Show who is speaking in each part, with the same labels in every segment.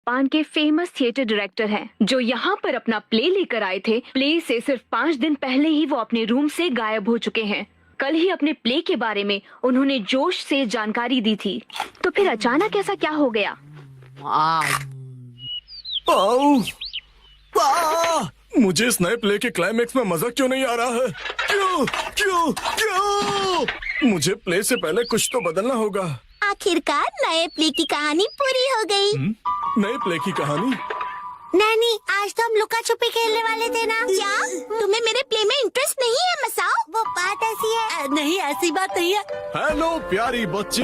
Speaker 1: Japan के famous theatre director हैं, जो यहाँ पर अपना प्ले लेकर आए थे। प्ले से सिर्फ 5 दिन पहले ही वो अपने रूम से गायब हो चुके हैं। कल ही अपने प्ले के बारे में उन्होंने जोश से जानकारी दी थी, तो फिर अचानक ऐसा क्या हो गया?
Speaker 2: मुझे इस नए प्ले के क्लाइमेक्स में मजा क्यों नहीं आ रहा है? क्यों क्यों क्यों? मुझे प्ले से पहले कुछ तो बदलना होगा।
Speaker 3: आखिरकार नए प्ले की कहानी पूरी हो गई।
Speaker 2: नए प्ले की कहानी?
Speaker 3: नानी, आज तो हम लुका छुपी खेलने वाले थे ना। क्या तुम्हें मेरे प्ले में इंटरेस्ट नहीं है मसाओ? वो बात ऐसी है।
Speaker 4: नहीं, ऐसी बात नहीं है।
Speaker 2: हेलो प्यारी बच्ची,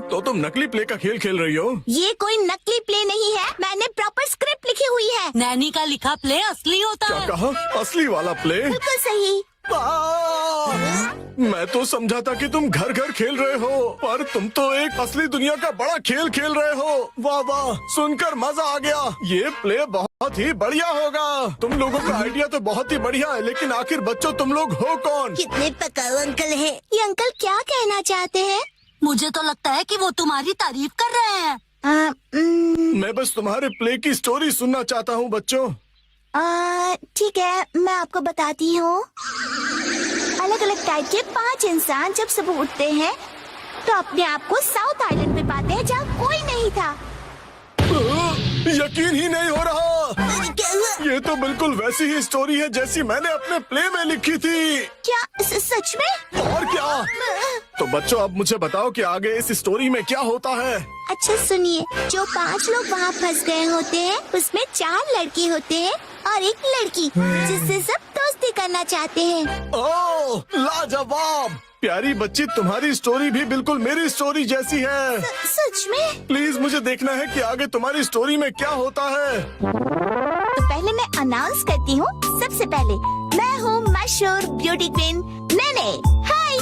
Speaker 2: तो तुम नकली प्ले का खेल खेल रही हो?
Speaker 3: ये कोई नकली प्ले नहीं है, मैंने प्रॉपर स्क्रिप्ट लिखी हुई है।
Speaker 4: नैनी का लिखा प्ले असली होता
Speaker 2: क्या
Speaker 4: है।
Speaker 2: कहा? असली वाला प्ले?
Speaker 3: बिल्कुल सही।
Speaker 2: मैं तो समझा था कि तुम घर घर खेल रहे हो, पर तुम तो एक असली दुनिया का बड़ा खेल खेल रहे हो। वाह वाह, सुनकर मजा आ गया। ये प्ले बहुत ही बढ़िया होगा। तुम लोगों का आइडिया तो बहुत ही बढ़िया है, लेकिन आखिर बच्चों तुम लोग हो कौन?
Speaker 3: कितने पकाऊ अंकल है। ये अंकल क्या कहना चाहते हैं?
Speaker 4: मुझे तो लगता है कि वो तुम्हारी तारीफ कर रहे हैं।
Speaker 2: मैं बस तुम्हारे प्ले की स्टोरी सुनना चाहता हूँ बच्चों।
Speaker 3: ठीक है, मैं आपको बताती हूँ। अलग अलग टाइप के 5 इंसान जब सुबह उठते हैं तो अपने आप को साउथ आइलैंड पे पाते हैं, जहाँ कोई नहीं था।
Speaker 2: यकीन ही नहीं हो रहा। ये तो बिल्कुल वैसी ही स्टोरी है जैसी मैंने अपने प्ले में लिखी थी।
Speaker 3: क्या सच में?
Speaker 2: और क्या? तो बच्चों, अब मुझे बताओ कि आगे इस स्टोरी में क्या होता है।
Speaker 3: अच्छा सुनिए, जो 5 लोग वहाँ फंस गए होते हैं, उसमें 4 लड़के होते हैं और 1 लड़की, जिससे सब दोस्ती करना चाहते हैं।
Speaker 2: ओह, लाजवाब। प्यारी बच्ची, तुम्हारी स्टोरी भी बिल्कुल मेरी स्टोरी जैसी है।
Speaker 3: सच में?
Speaker 2: प्लीज मुझे देखना है कि आगे तुम्हारी स्टोरी में क्या होता है।
Speaker 3: तो पहले मैं अनाउंस करती हूँ। सबसे पहले मैं हूँ मशहूर ब्यूटी क्वीन नेने। हाय,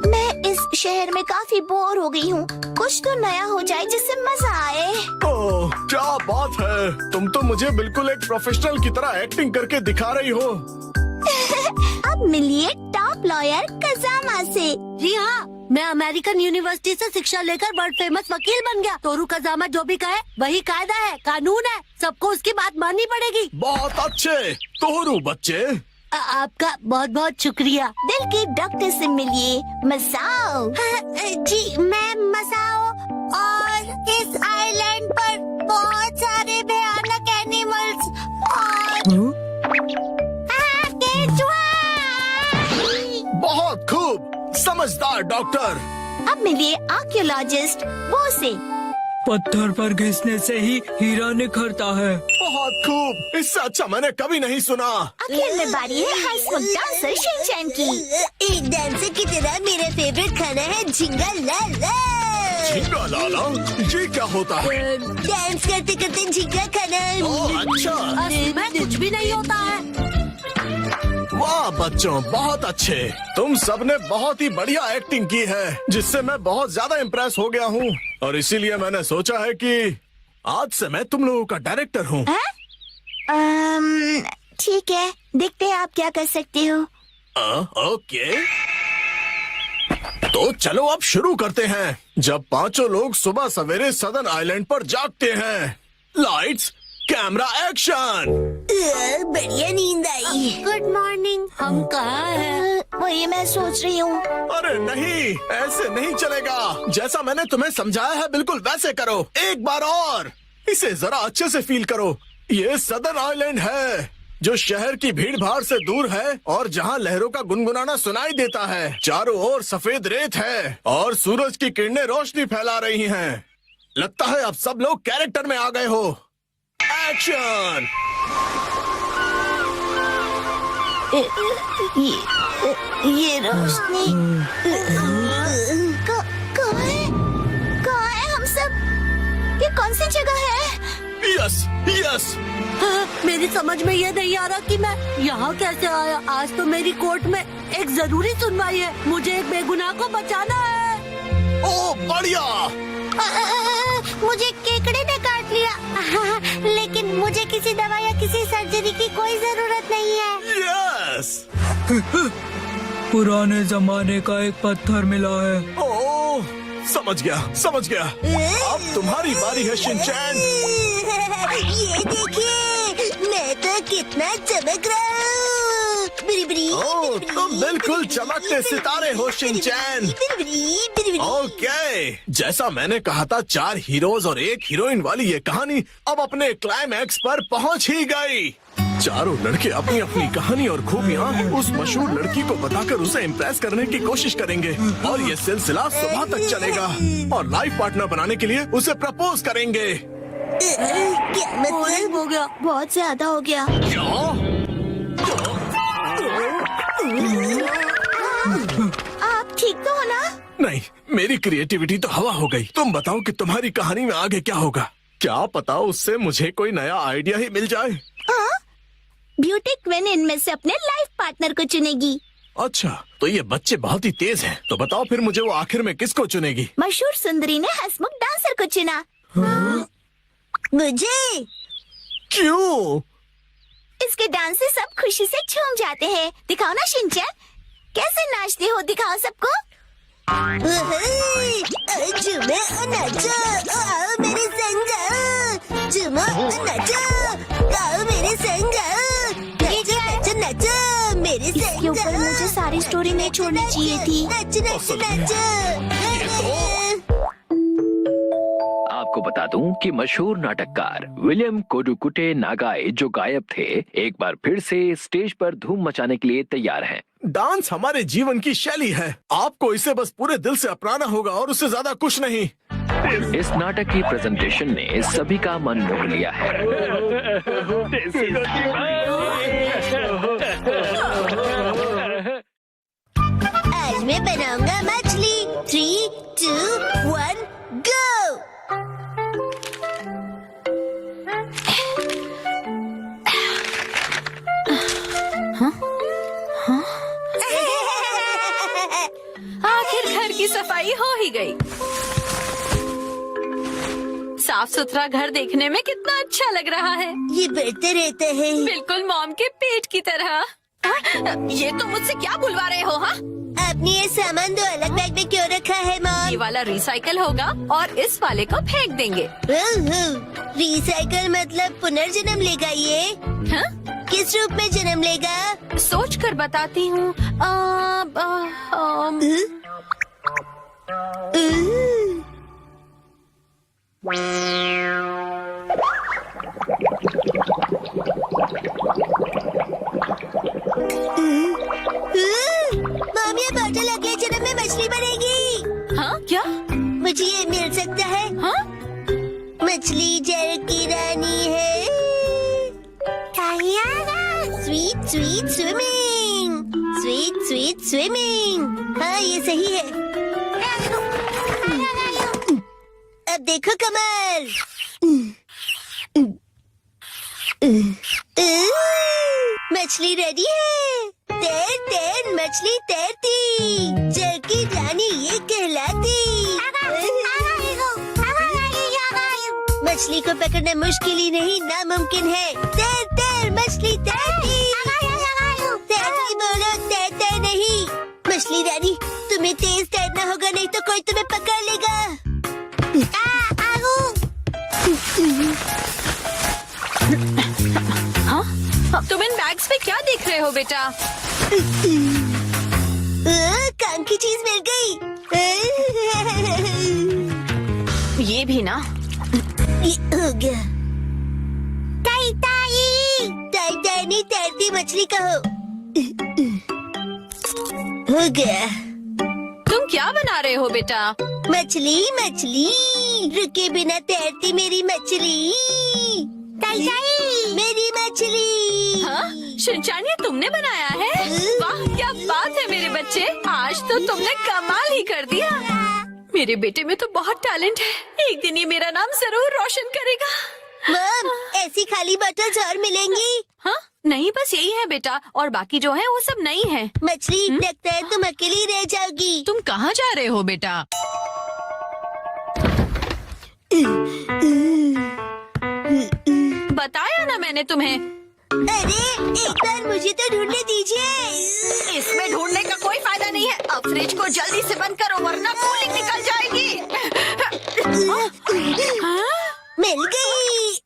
Speaker 3: मैं इस शहर में काफी बोर हो गई हूँ। कुछ तो नया हो जाए जिससे मजा आए।
Speaker 2: ओह, क्या बात है। तुम तो मुझे बिल्कुल एक प्रोफेशनल की तरह एक्टिंग करके दिखा रही हो।
Speaker 3: अब मिलिए टॉप लॉयर कजामा से।
Speaker 4: जी हाँ, मैं अमेरिकन यूनिवर्सिटी से शिक्षा लेकर वर्ल्ड फेमस वकील बन गया। तोरू कजामा जो भी कहे वही कायदा है, कानून है। सबको उसकी बात माननी पड़ेगी।
Speaker 2: बहुत अच्छे तोरू बच्चे।
Speaker 4: आपका बहुत बहुत शुक्रिया।
Speaker 3: दिल के डॉक्टर से मिलिए मसाओ।
Speaker 4: जी, मैं मसाओ, और इस आइलैंड पर बहुत सारे भयानक एनिमल्स और
Speaker 2: बहुत खूब, समझदार डॉक्टर।
Speaker 3: अब मिलिए आर्कियोलॉजिस्ट वो से।
Speaker 5: पत्थर पर घिसने से ही हीरा निखरता है।
Speaker 2: बहुत खूब, इससे अच्छा मैंने कभी नहीं सुना।
Speaker 3: आखिर में बारी है हंसमुख डांसर शिनचैन की।
Speaker 4: एक डांसर की तरह मेरा फेवरेट खाना है झिंगा लाला।
Speaker 2: झींगा लाला, ये क्या होता है?
Speaker 4: डांस करते करते झिंगा खाना।
Speaker 2: ओह, अच्छा।
Speaker 4: असली में कुछ भी नहीं होता है।
Speaker 2: वाह बच्चों, बहुत अच्छे। तुम सबने बहुत ही बढ़िया एक्टिंग की है, जिससे मैं बहुत ज्यादा इम्प्रेस हो गया हूँ। और इसीलिए मैंने सोचा है कि आज से मैं तुम लोगों का डायरेक्टर हूँ।
Speaker 3: ठीक है, देखते हैं आप क्या कर सकते हो।
Speaker 2: ओके, तो चलो अब शुरू करते हैं। जब 5 लोग सुबह सवेरे सदर्न आइलैंड पर जागते हैं। Lights, camera, action.
Speaker 4: बढ़िया नींद आई। Good morning. हम कहाँ हैं?
Speaker 3: वही मैं सोच रही हूँ।
Speaker 2: अरे नहीं, ऐसे नहीं चलेगा। जैसा मैंने तुम्हें समझाया है बिल्कुल वैसे करो। एक बार और, इसे जरा अच्छे से फील करो। ये सदर्न आइलैंड है, जो शहर की भीड़ भाड़ से दूर है और जहाँ लहरों का गुनगुनाना सुनाई देता है। चारों ओर सफेद रेत है और सूरज की किरणें रोशनी फैला रही हैं। लगता है अब सब लोग कैरेक्टर में आ गए हो। एक्शन।
Speaker 3: ये रोशनी कहाँ है हम सब? ये कौन सी जगह है?
Speaker 2: Yes yes.
Speaker 4: मेरी समझ में ये नहीं आ रहा कि मैं यहाँ कैसे आया। आज तो मेरी कोर्ट में एक जरूरी सुनवाई है। मुझे एक बेगुनाह को बचाना है।
Speaker 2: ओह बढ़िया।
Speaker 3: मुझे केकड़े ने काट लिया, लेकिन मुझे किसी दवा या किसी सर्जरी की कोई जरूरत नहीं है।
Speaker 2: यस।
Speaker 5: पुराने जमाने का एक पत्थर मिला है।
Speaker 2: ओह, समझ गया समझ गया। अब तुम्हारी बारी है शिनचैन।
Speaker 3: ये देखिए, मैं तो कितना चमक रहा हूँ। बिरी बिरी,
Speaker 2: ओह, तुम बिल्कुल चमकते सितारे हो शिनचैन। ओके, जैसा मैंने कहा था 4 हीरोज और 1 हीरोइन वाली ये कहानी अब अपने क्लाइमैक्स पर पहुंच ही गई। चारों लड़के अपनी अपनी कहानी और खूबियाँ उस मशहूर लड़की को बताकर उसे इम्प्रेस करने की कोशिश करेंगे और ये सिलसिला सुबह तक चलेगा और लाइफ पार्टनर बनाने के लिए उसे प्रपोज करेंगे।
Speaker 3: क्या मतलब?
Speaker 4: हो गया।
Speaker 3: बहुत ज्यादा हो गया। आप ठीक तो हो ना?
Speaker 2: नहीं, मेरी क्रिएटिविटी तो हवा हो गई। तुम बताओ कि तुम्हारी कहानी में आगे क्या होगा? क्या पता उससे मुझे कोई नया आइडिया ही मिल जाए।
Speaker 3: ब्यूटी क्वीन इनमें से अपने लाइफ पार्टनर को चुनेगी।
Speaker 2: अच्छा, तो ये बच्चे बहुत ही तेज हैं। तो बताओ फिर मुझे वो आखिर में किसको चुनेगी?
Speaker 3: मशहूर सुंदरी ने हंसमुख डांसर को चुना। मुझे
Speaker 2: क्यों?
Speaker 3: इसके डांस से सब खुशी से झूम जाते हैं। दिखाओ ना शिनचैन, कैसे नाचते हो, दिखाओ सबको। झूमो और नाचो, आओ मेरे संग आओ। झूमो और नाचो, आओ मेरे संग आओ। नाचो नाचो नाचो मेरे संग। इसके ऊपर मुझे सारी स्टोरी नहीं छोड़नी चाहिए थी। नाचो नाचो नाचो।
Speaker 6: आपको बता दूं कि मशहूर नाटककार विलियम कोडुकुटे नागाई जो गायब थे, एक बार फिर से स्टेज पर धूम मचाने के लिए तैयार हैं।
Speaker 2: डांस हमारे जीवन की शैली है। आपको इसे बस पूरे दिल से अपनाना होगा और उससे ज्यादा कुछ नहीं।
Speaker 6: इस नाटक की प्रेजेंटेशन ने सभी का मन मोह लिया है।
Speaker 3: आज मैं बनाऊंगा मछली। 3, 2, 1, गो।
Speaker 7: आखिर घर की सफाई हो ही गई। साफ सुथरा घर देखने में कितना अच्छा लग रहा है।
Speaker 3: ये बढ़ते रहता है।
Speaker 7: बिल्कुल मॉम के पेट की तरह। ये तो मुझसे क्या बुलवा रहे हो? हाँ,
Speaker 3: आपने ये सामान 2 अलग बैग में क्यों रखा है मॉम?
Speaker 7: ये वाला रिसाइकल होगा और इस वाले को फेंक देंगे।
Speaker 3: रिसाइकल मतलब पुनर्जन्म लेगा ये?
Speaker 7: हाँ?
Speaker 3: किस रूप में जन्म लेगा?
Speaker 7: सोच कर बताती हूँ।
Speaker 3: मॉम, ये बॉटल अगले जन्म में मछली बनेगी।
Speaker 7: हाँ क्या?
Speaker 3: मुझे ये मिल सकता है?
Speaker 7: हाँ?
Speaker 3: मछली जल की रानी है। Sweet sweet swimming, sweet sweet swimming. हाँ, ये सही है। अब देखो कमल। मछली रेडी है। तैर तैर मछली तैरती, जल की रानी ये कहलाती। मछली को पकड़ना मुश्किल ही नहीं, नामुमकिन है। तैर तैर मछली तैरती। तैरती बोलो, तैरते नहीं। मछली रानी, तुम्हें तेज तैरना होगा, नहीं तो कोई तुम्हें पकड़ लेगा।
Speaker 7: हाँ? तुम इन बैग्स में क्या देख रहे हो बेटा?
Speaker 3: काम की चीज मिल गई।
Speaker 7: ये भी ना।
Speaker 3: ये हो गया। ताई ताई, ताई ताई नहीं, तैरती मछली कहो। हो गया।
Speaker 7: तुम क्या बना रहे हो बेटा?
Speaker 3: मछली मछली, रुके बिना तैरती मेरी मछली। ताई ताई, मेरी मछली।
Speaker 7: हाँ? शिनचैन, ये तुमने बनाया है? वाह, क्या बात है मेरे बच्चे, आज तो तुमने कमाल ही कर दिया। मेरे बेटे में तो बहुत टैलेंट है, एक दिन ये मेरा नाम जरूर रोशन करेगा।
Speaker 3: मॉम, ऐसी खाली बॉटल्स और मिलेंगी?
Speaker 7: हाँ? नहीं, बस यही है बेटा, और बाकी जो है वो सब नहीं है।
Speaker 3: मछली, लगता है तुम अकेली रह जाओगी।
Speaker 7: तुम कहाँ जा रहे हो बेटा? बताया ना मैंने तुम्हें।
Speaker 3: अरे, एक बार मुझे तो ढूंढने दीजिए।
Speaker 7: इसमें ढूंढने का कोई फायदा नहीं है। अब फ्रिज को जल्दी से बंद करो वरना कूलिंग निकल जाएगी।
Speaker 3: मिल गई।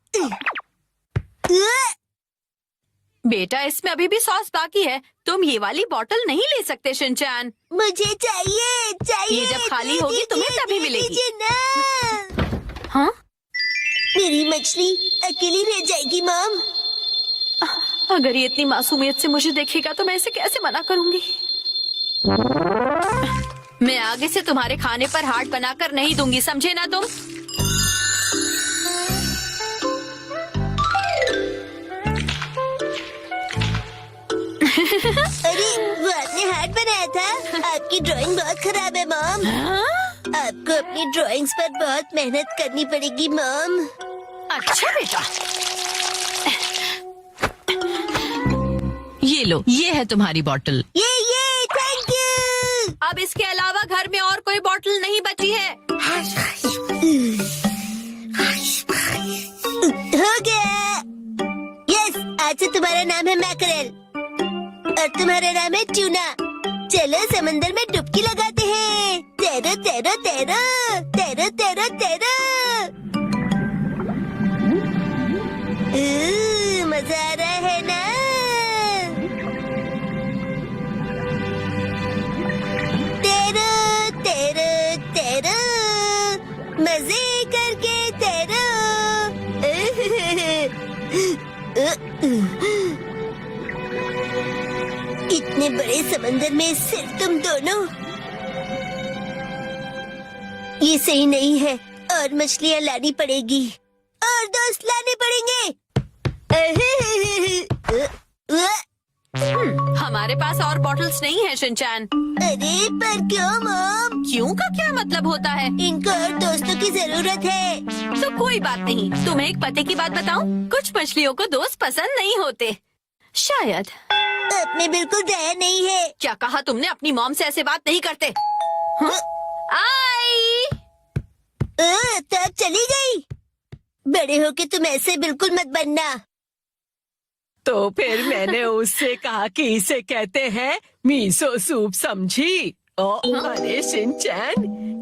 Speaker 7: बेटा इसमें अभी भी सॉस बाकी है, तुम ये वाली बोतल नहीं ले सकते शिनचैन।
Speaker 3: मुझे चाहिए चाहिए।
Speaker 7: ये जब खाली होगी तुम्हें तभी मिलेगी।
Speaker 3: दीजिए ना।
Speaker 7: हाँ,
Speaker 3: मेरी मछली अकेली रह जाएगी मॉम।
Speaker 7: अगर ये इतनी मासूमियत से मुझे देखेगा तो मैं इसे कैसे मना करूंगी। मैं आगे से तुम्हारे खाने पर हाथ बनाकर नहीं दूंगी, समझे ना तुम।
Speaker 3: अरे वो आपने हार्ट बनाया था। आपकी ड्राइंग बहुत खराब है मॉम। आपको अपनी ड्राइंग्स पर बहुत मेहनत करनी पड़ेगी मॉम।
Speaker 7: अच्छा बेटा, ये लो, ये है तुम्हारी बोतल।
Speaker 3: ये थैंक यू।
Speaker 7: अब इसके अलावा घर में और कोई बोतल नहीं बची है।
Speaker 3: हो गया। यस, आज से तुम्हारा नाम है मैकरेल और तुम्हारा नाम है ट्यूना। चलो समंदर में डुबकी लगाते हैं। तैरो तैरो तैरो तैरो तैरो तैरो। मजा आ रहा है ना? तैरो तैरो तैरो, मजे करके तैरो। इतने बड़े समंदर में सिर्फ तुम दोनों। ये सही नहीं है, और मछलियाँ लानी पड़ेगी और दोस्त लाने पड़ेंगे।
Speaker 7: हमारे पास और बॉटल्स नहीं है शिनचैन।
Speaker 3: अरे पर क्यों मॉम?
Speaker 7: क्यों का क्या मतलब होता है?
Speaker 3: इनको और दोस्तों की जरूरत है।
Speaker 7: तो कोई बात नहीं, तुम्हें एक पते की बात बताऊं? कुछ मछलियों को दोस्त पसंद नहीं होते, शायद।
Speaker 3: अब में बिल्कुल दया नहीं है।
Speaker 7: क्या कहा तुमने? अपनी मॉम से ऐसे बात नहीं करते। हाँ? आई।
Speaker 3: तो अब चली गई। बड़े होके तुम ऐसे बिल्कुल मत बनना।
Speaker 8: तो फिर मैंने उससे कहा कि इसे कहते हैं मीसो सूप, समझी? अरे शिनचैन,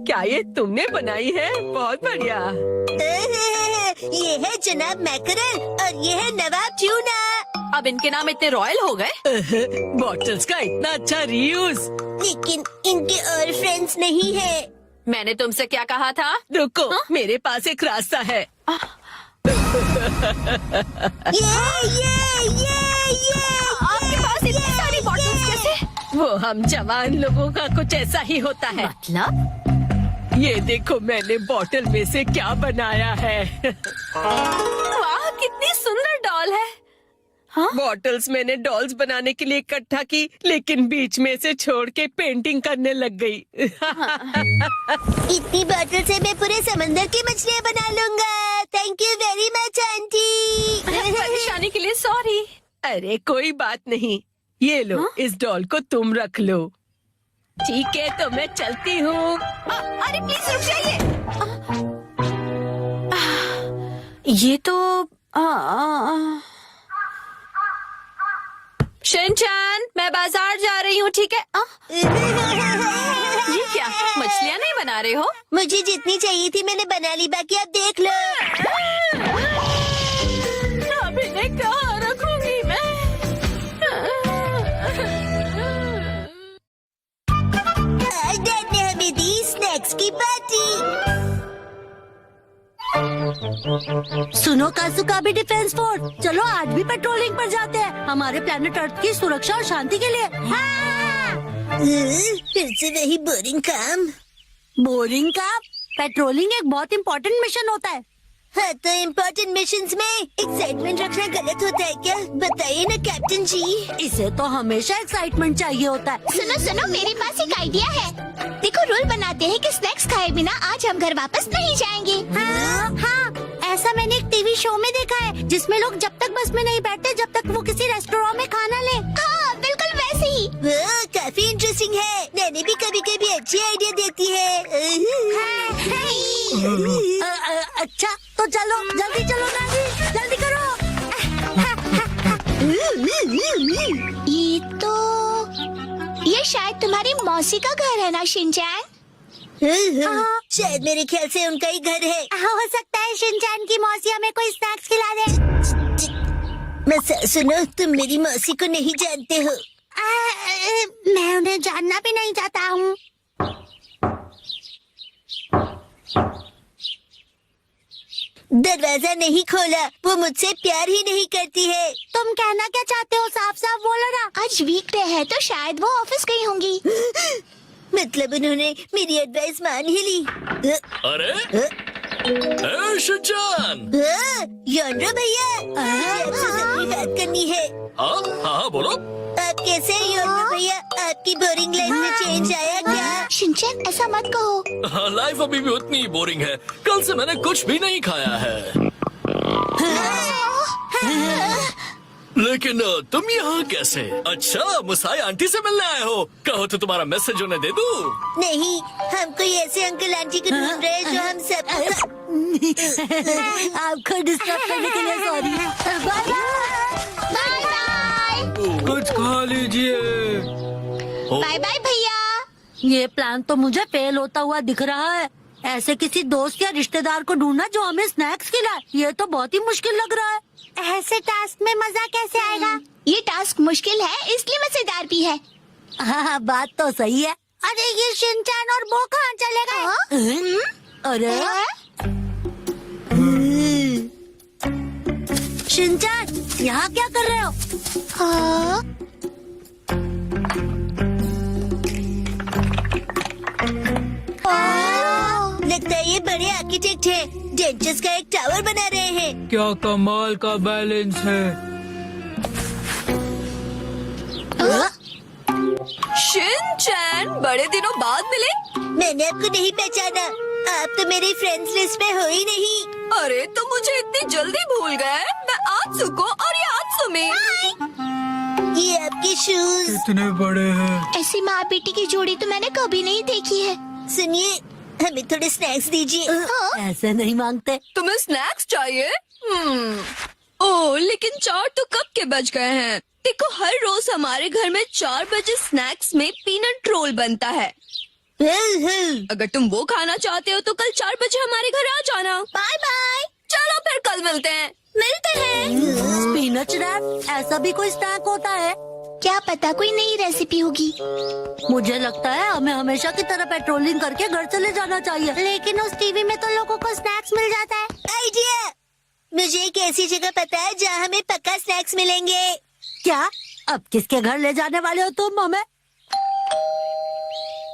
Speaker 8: क्या ये तुमने बनाई है? बहुत बढ़िया।
Speaker 3: ये है जनाब मैकरेल और ये है नवाब ट्यूना।
Speaker 7: अब इनके नाम इतने रॉयल हो गए।
Speaker 8: बॉटल्स का इतना अच्छा रीयूज।
Speaker 3: लेकिन इनके और फ्रेंड्स नहीं है।
Speaker 7: मैंने तुमसे क्या कहा था?
Speaker 8: रुको, मेरे पास एक रास्ता है।
Speaker 7: आपके पास इतनी सारी बॉटल्स कैसे?
Speaker 8: वो हम जवान लोगों का कुछ ऐसा ही होता है।
Speaker 7: मतलब?
Speaker 8: ये देखो मैंने बॉटल में से क्या बनाया है।
Speaker 7: वाह, कितनी सुंदर डॉल है। हाँ?
Speaker 8: बॉटल्स मैंने डॉल्स बनाने के लिए इकट्ठा की, लेकिन बीच में से छोड़ के पेंटिंग करने लग गई।
Speaker 3: इतनी बॉटल से मैं पूरे समंदर की मछलियाँ बना लूंगा। Thank you very much aunty.
Speaker 7: परेशानी के लिए सॉरी।
Speaker 8: अरे कोई बात नहीं, ये लो।
Speaker 7: हाँ?
Speaker 8: इस डॉल को तुम रख लो। ठीक है, तो मैं चलती हूँ।
Speaker 7: अरे प्लीज रुक जाइए। ये तो शिनचैन, मैं बाजार जा रही हूँ, ठीक है? ये क्या, मछलियाँ नहीं बना रहे हो?
Speaker 3: मुझे जितनी चाहिए थी मैंने बना ली, बाकी आप देख लो।
Speaker 7: अब इन्हें कहाँ रखूंगी मैं?
Speaker 3: आज डैड ने हमें दी स्नैक्स की पार्टी।
Speaker 4: सुनो काजुका भी डिफेंस फोर्स, चलो आज भी पेट्रोलिंग पर जाते हैं, हमारे प्लेनेट अर्थ की सुरक्षा और शांति के लिए। हाँ!
Speaker 3: फिर से वही बोरिंग काम।
Speaker 4: बोरिंग काम? पेट्रोलिंग एक बहुत इम्पोर्टेंट मिशन होता है।
Speaker 3: हाँ, तो इम्पोर्टेंट मिशंस में एक्साइटमेंट रखना गलत होता है क्या? बताइए ना कैप्टन जी।
Speaker 4: इसे तो हमेशा एक्साइटमेंट चाहिए होता है।
Speaker 3: सुनो सुनो, मेरे पास एक आइडिया है। देखो, रूल बनाते हैं कि स्नैक्स खाए बिना आज हम घर वापस नहीं जाएंगे।
Speaker 4: हाँ, ऐसा मैंने एक टीवी शो में देखा है, जिसमें लोग जब तक बस में नहीं बैठते जब तक वो किसी रेस्टोरेंट में खाना ले।
Speaker 3: हाँ, बिल्कुल वैसे ही। वो काफी इंटरेस्टिंग है। मैंने भी कभी कभी अच्छी आइडिया देती है।
Speaker 4: अच्छा, तो चलो जल्दी चलो नानी, जल्दी करो।
Speaker 3: ये शायद तुम्हारी मौसी का घर है ना शिनचैन? शायद मेरे ख्याल से उनका ही घर है।
Speaker 4: हो सकता है शिनचैन की मौसी हमें कोई स्नैक्स खिला दे।
Speaker 3: मैं सुनो, तुम मेरी मौसी को नहीं जानते हो। मैं उन्हें जानना भी नहीं चाहता हूँ। दरवाजा नहीं खोला, वो मुझसे प्यार ही नहीं करती है। तुम कहना क्या चाहते हो? साफ साफ बोलो ना। आज वीकडे है तो शायद वो ऑफिस गई होंगी। मतलब उन्होंने मेरी एडवाइस मान ही ली।
Speaker 2: अरे शिनचैन।
Speaker 3: योंड्रो भैया, आपसे जरूरी बात करनी है।
Speaker 2: हाँ हाँ बोलो।
Speaker 3: आप कैसे हैं योंड्रो भैया? आपकी बोरिंग लाइफ में चेंज आया क्या? शिनचैन ऐसा मत कहो।
Speaker 2: लाइफ अभी भी उतनी बोरिंग है। कल से मैंने कुछ भी नहीं खाया है। लेकिन तुम यहाँ कैसे? अच्छा, मुसाई आंटी से मिलने आए हो। कहो तो तुम्हारा मैसेज उन्हें दे दूँ?
Speaker 3: नहीं, हम कोई ऐसे अंकल आंटी को ढूंढ रहे हैं जो हम सब। आपको डिस्टर्ब करने के लिए सॉरी। Bye bye bye.
Speaker 5: कुछ खा लीजिए।
Speaker 3: बाय बाय भैया।
Speaker 4: ये प्लान तो मुझे फेल होता हुआ दिख रहा है। ऐसे किसी दोस्त या रिश्तेदार को ढूंढना जो हमें स्नैक्स खिलाए, ये तो बहुत ही मुश्किल लग रहा है।
Speaker 3: ऐसे टास्क में मजा कैसे आएगा? ये टास्क मुश्किल है इसलिए मजेदार भी है।
Speaker 4: हाँ, बात तो सही है।
Speaker 3: अरे ये शिनचैन और वो कहाँ चले गए?
Speaker 4: अरे शिनचैन, यहाँ क्या कर रहे हो?
Speaker 3: हाँ? लगता है ये बड़े आर्किटेक्ट हैं। डेंचर्स का एक टावर बना रहे हैं।
Speaker 5: क्या कमाल का बैलेंस है।
Speaker 7: शिनचैन, बड़े दिनों बाद मिले।
Speaker 3: मैंने आपको नहीं पहचाना। आप तो मेरी फ्रेंड्स लिस्ट में हो ही नहीं।
Speaker 7: अरे तो मुझे इतनी जल्दी भूल गए। मैं आत्सु को और ये आत्सु में।
Speaker 3: ये आपके शूज
Speaker 5: इतने बड़े हैं।
Speaker 3: ऐसी माँ बेटी की जोड़ी तो मैंने कभी नहीं देखी है। सुनिए, हमें थोड़े स्नैक्स दीजिए।
Speaker 4: ऐसे नहीं मांगते।
Speaker 7: तुम्हें स्नैक्स चाहिए? ओह, लेकिन 4 तो कब के बज गए हैं। देखो, हर रोज हमारे घर में 4 बजे स्नैक्स में पीनट रोल बनता है। अगर तुम वो खाना चाहते हो तो कल 4 बजे हमारे घर आ जाना।
Speaker 3: Bye bye.
Speaker 7: चलो फिर कल मिलते हैं।
Speaker 3: मिलते हैं।
Speaker 4: स्पिनच रैप, ऐसा भी कोई स्नैक होता है?
Speaker 3: क्या पता कोई नई रेसिपी होगी।
Speaker 4: मुझे लगता है हमें हमेशा की तरह पेट्रोलिंग करके घर चले जाना चाहिए।
Speaker 3: लेकिन उस टीवी में तो लोगों को स्नैक्स मिल जाता है। आइडिया! मुझे एक ऐसी जगह पता है जहाँ हमें पक्का स्नैक्स मिलेंगे।
Speaker 4: क्या? अब किसके घर ले जाने वाले हो तुम हमें?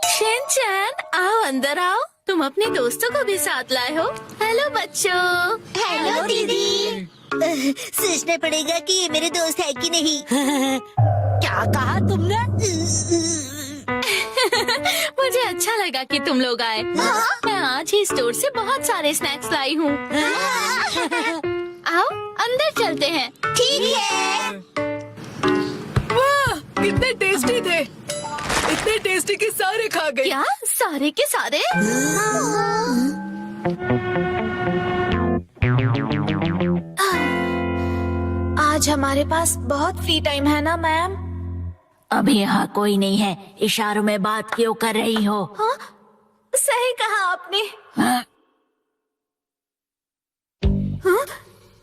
Speaker 7: शिनचैन, आओ अंदर आओ। तुम अपने दोस्तों को भी साथ लाए हो। हेलो बच्चों।
Speaker 3: हेलो दीदी। सोचना पड़ेगा कि ये मेरे दोस्त है कि नहीं।
Speaker 4: क्या कहा तुमने?
Speaker 7: मुझे अच्छा लगा कि तुम लोग आए। मैं आज ही स्टोर से बहुत सारे स्नैक्स लाई हूँ। आओ अंदर चलते हैं।
Speaker 3: ठीक है।
Speaker 8: वाह, कितने टेस्टी थे। इतने टेस्टी कि सारे खा गए।
Speaker 7: क्या सारे के सारे?
Speaker 1: आज हमारे पास बहुत फ्री टाइम है ना मैम?
Speaker 4: अभी यहाँ कोई नहीं है। इशारों में बात क्यों कर रही हो?
Speaker 1: हाँ, सही कहा आपने।
Speaker 4: हाँ?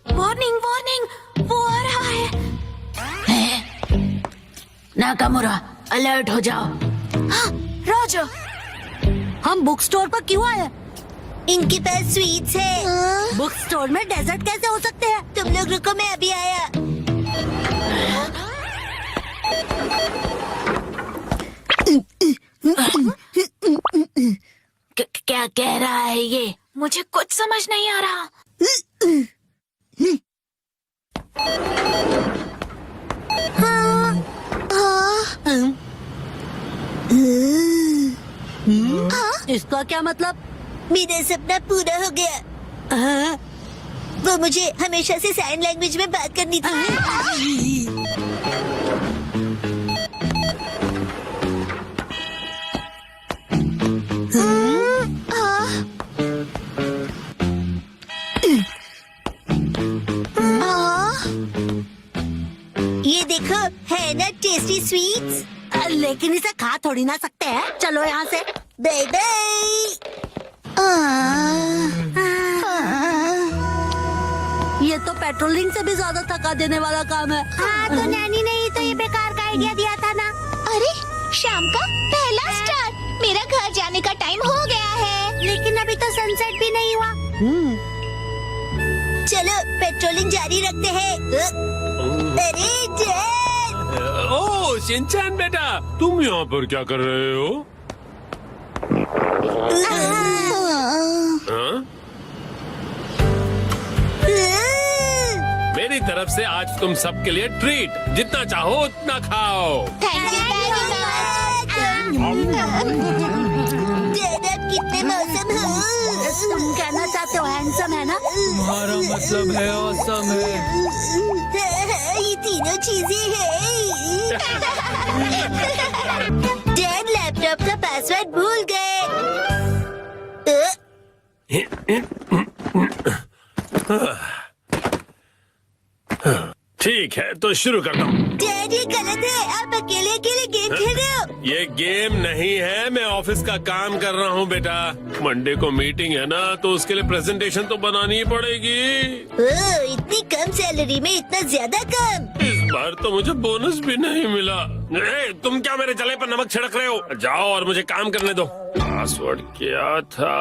Speaker 1: वार्निंग वार्निंग, वो आ रहा है।
Speaker 4: नाकामुरा, अलर्ट हो जाओ।
Speaker 1: रॉजर,
Speaker 4: हम बुक स्टोर पर क्यों आए?
Speaker 3: इनके पास स्वीट्स है।
Speaker 4: बुक स्टोर में डेजर्ट कैसे हो सकते हैं?
Speaker 3: तुम लोग रुको, मैं अभी आया।
Speaker 4: क्या कह रहा है ये?
Speaker 1: मुझे कुछ समझ नहीं आ रहा।
Speaker 4: इसका क्या मतलब?
Speaker 3: मेरा सपना पूरा हो गया।
Speaker 4: हाँ?
Speaker 3: वो मुझे हमेशा से साइन लैंग्वेज में बात करनी थी। ये देखो, है ना टेस्टी स्वीट्स।
Speaker 4: लेकिन इसे खा थोड़ी ना सकते हैं। चलो यहाँ से।
Speaker 3: Bye bye.
Speaker 4: ये तो पेट्रोलिंग से भी ज्यादा थका देने वाला काम है।
Speaker 3: हाँ तो नैनी ने ही तो ये बेकार का आइडिया दिया था ना। अरे शाम का पहला स्टार, मेरा घर जाने का टाइम हो गया है। लेकिन अभी तो सनसेट भी नहीं हुआ। चलो पेट्रोलिंग जारी रखते हैं। अरे जेड!
Speaker 9: ओह शिनचैन बेटा, तुम यहाँ पर क्या कर रहे हो? हाँ? मेरी तरफ से आज तुम सबके लिए ट्रीट, जितना चाहो उतना खाओ।
Speaker 3: थैंक यू जेड, अब कितने मौसम हो।
Speaker 4: तुम कहना चाहते हो हैंडसम है ना?
Speaker 5: तुम्हारा मतलब है ऑसम है।
Speaker 3: ये तीनों चीजें हैं। डैड लैपटॉप का पासवर्ड भूल गए।
Speaker 9: ठीक है तो शुरू करता हूँ।
Speaker 3: डैड ये गलत है, आप अकेले अकेले गेम खेल रहे हो।
Speaker 9: ये गेम नहीं है, मैं ऑफिस का काम कर रहा हूँ बेटा। मंडे को मीटिंग है ना, तो उसके लिए प्रेजेंटेशन तो बनानी ही पड़ेगी।
Speaker 3: ओह, इतनी कम सैलरी में इतना ज्यादा कम।
Speaker 9: इस बार तो मुझे बोनस भी नहीं मिला। तुम क्या मेरे जले पर नमक छिड़क रहे हो? जाओ और मुझे काम करने दो। पासवर्ड क्या था?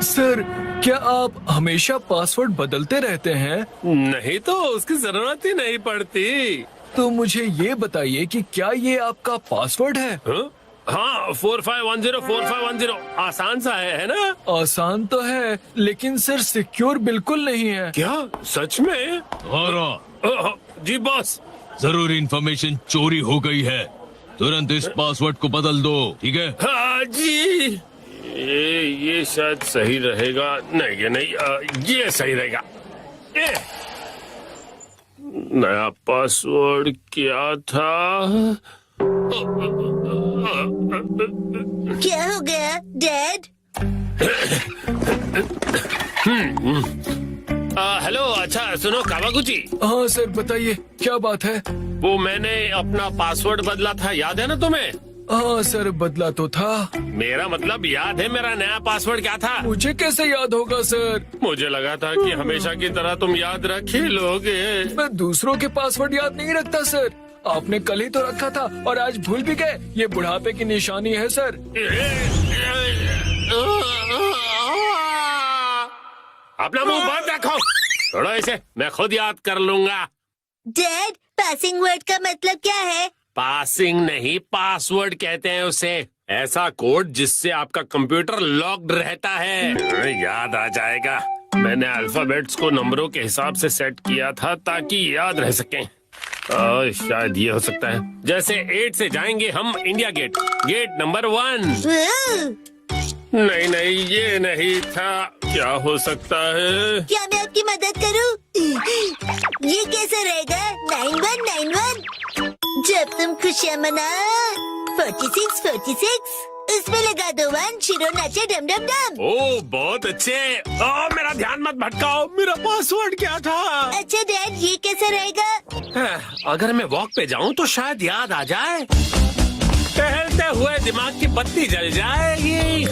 Speaker 5: सर, क्या आप हमेशा पासवर्ड बदलते रहते हैं?
Speaker 9: नहीं तो उसकी जरूरत ही नहीं पड़ती।
Speaker 5: तो मुझे ये बताइए कि क्या ये आपका पासवर्ड है?
Speaker 9: हाँ 4510 आसान सा है ना?
Speaker 5: आसान तो है, लेकिन सर सिक्योर बिल्कुल नहीं है।
Speaker 9: क्या सच में? जी बॉस।
Speaker 10: जरूरी इंफॉर्मेशन चोरी हो गई है, तुरंत इस पासवर्ड को बदल दो, ठीक है?
Speaker 9: हाँ जी। ये शायद सही रहेगा। नहीं ये नहीं, ये सही रहेगा। नया पासवर्ड क्या था?
Speaker 3: क्या हो गया डैड?
Speaker 9: हेलो, अच्छा सुनो कावागुची।
Speaker 5: हाँ सर बताइए, क्या बात है?
Speaker 9: वो मैंने अपना पासवर्ड बदला था, याद है ना तुम्हें?
Speaker 5: हाँ सर बदला तो था।
Speaker 9: मेरा मतलब याद है मेरा नया पासवर्ड क्या था?
Speaker 5: मुझे कैसे याद होगा सर?
Speaker 9: मुझे लगा था कि हमेशा की तरह तुम याद रख ही लोगे।
Speaker 5: मैं दूसरों के पासवर्ड याद नहीं रखता सर। आपने कल ही तो रखा था और आज भूल भी गए। ये बुढ़ापे की निशानी है सर।
Speaker 9: अपना मुंह बंद रखो। छोड़ो इसे, मैं खुद याद कर लूंगा।
Speaker 3: डैड, पासिंग वर्ड का मतलब क्या है?
Speaker 9: पासिंग नहीं, पासवर्ड कहते हैं उसे। ऐसा कोड जिससे आपका कंप्यूटर लॉक्ड रहता है। याद आ जाएगा। मैंने अल्फाबेट्स को नंबरों के हिसाब से सेट किया था ताकि याद रह सकें। शायद ये हो सकता है। जैसे 8 से जाएंगे हम इंडिया गेट, गेट नंबर 1। नहीं नहीं ये नहीं था। क्या हो सकता है?
Speaker 3: क्या मैं आपकी मदद करूं? ये कैसा रहेगा? 9191। जब तुम खुशियाँ मना 46 इसमें लगा दो 1, शिरो नाचे डम डम डम।
Speaker 9: ओह बहुत अच्छे। मेरा ध्यान मत भटकाओ, मेरा पासवर्ड क्या था?
Speaker 3: अच्छा डैड, ये कैसा रहेगा?
Speaker 9: अगर मैं वॉक पे जाऊं तो शायद याद आ जाए। टहलते हुए दिमाग की बत्ती जल जाएगी।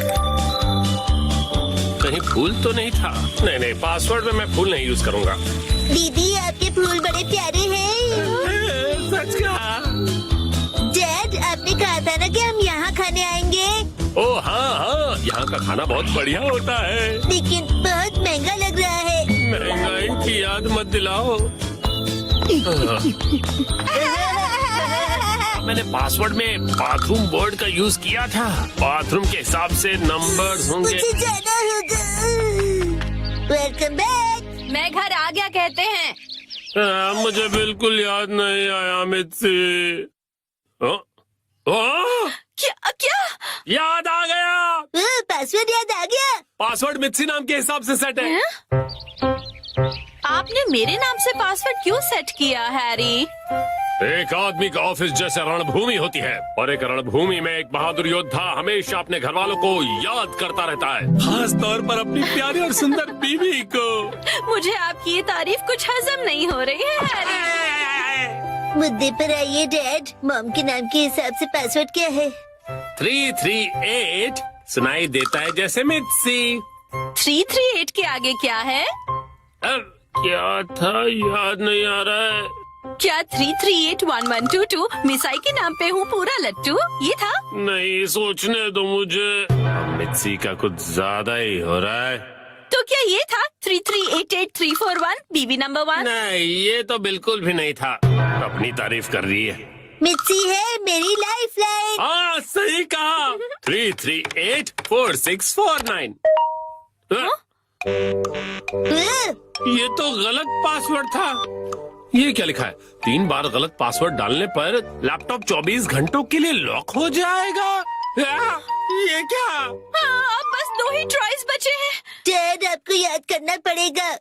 Speaker 9: कहीं फूल तो नहीं था? नहीं नहीं, पासवर्ड में मैं फूल नहीं यूज करूंगा।
Speaker 3: दीदी आपके फूल बड़े प्यारे हैं।
Speaker 9: सच कहा।
Speaker 3: डैड, आपने कहा था ना कि हम यहाँ खाने आएंगे।
Speaker 9: ओह हाँ हाँ, यहाँ का खाना बहुत बढ़िया होता है।
Speaker 3: लेकिन बहुत महंगा लग रहा है।
Speaker 9: महंगाई की याद मत दिलाओ। मैंने पासवर्ड में बाथरूम वर्ड का यूज किया था। बाथरूम के हिसाब से नंबर्स होंगे।
Speaker 3: मुझे जाना होगा। Welcome back.
Speaker 7: मैं घर आ गया कहते हैं।
Speaker 9: मुझे बिल्कुल याद नहीं आया मित्सी।
Speaker 7: क्या क्या?
Speaker 9: याद आ गया।
Speaker 3: पासवर्ड याद आ गया।
Speaker 9: पासवर्ड मित्सी नाम के हिसाब से सेट है।
Speaker 7: आपने मेरे नाम से पासवर्ड क्यों सेट किया हैरी?
Speaker 9: एक आदमी का ऑफिस जैसे रणभूमि होती है, और एक रणभूमि में एक बहादुर योद्धा हमेशा अपने घर वालों को याद करता रहता है, खास तौर पर अपनी प्यारी और सुंदर बीवी को।
Speaker 7: मुझे आपकी ये तारीफ कुछ हजम नहीं हो रही है हैरी।
Speaker 3: मुद्दे पर आइए डैड। मॉम के नाम के हिसाब से पासवर्ड क्या है?
Speaker 9: 338 सुनाई देता है जैसे मित्सी।
Speaker 7: 338 के आगे क्या है?
Speaker 9: अब क्या था याद नहीं आ रहा है।
Speaker 7: क्या 3381122 मिसाई के नाम पे हूँ पूरा लट्टू ये था?
Speaker 9: नहीं, सोचने दो मुझे। मिर्ची का कुछ ज्यादा ही हो रहा है।
Speaker 7: तो क्या ये था 3388341 बीबी नंबर 1?
Speaker 9: नहीं, ये तो बिल्कुल भी नहीं था। अपनी तारीफ कर रही है।
Speaker 3: मिर्ची है मेरी लाइफ लाइन।
Speaker 9: हाँ, सही कहा। 3384649। ये तो गलत पासवर्ड था। ये क्या लिखा है? 3 बार गलत पासवर्ड डालने पर लैपटॉप 24 घंटों के लिए लॉक हो जाएगा। ये क्या?
Speaker 7: हाँ, अब बस 2 ही ट्राइज बचे हैं।
Speaker 3: डैड आपको याद करना पड़ेगा।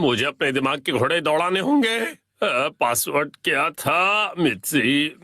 Speaker 9: मुझे अपने दिमाग के घोड़े दौड़ाने होंगे। पासवर्ड क्या था? मिर्ची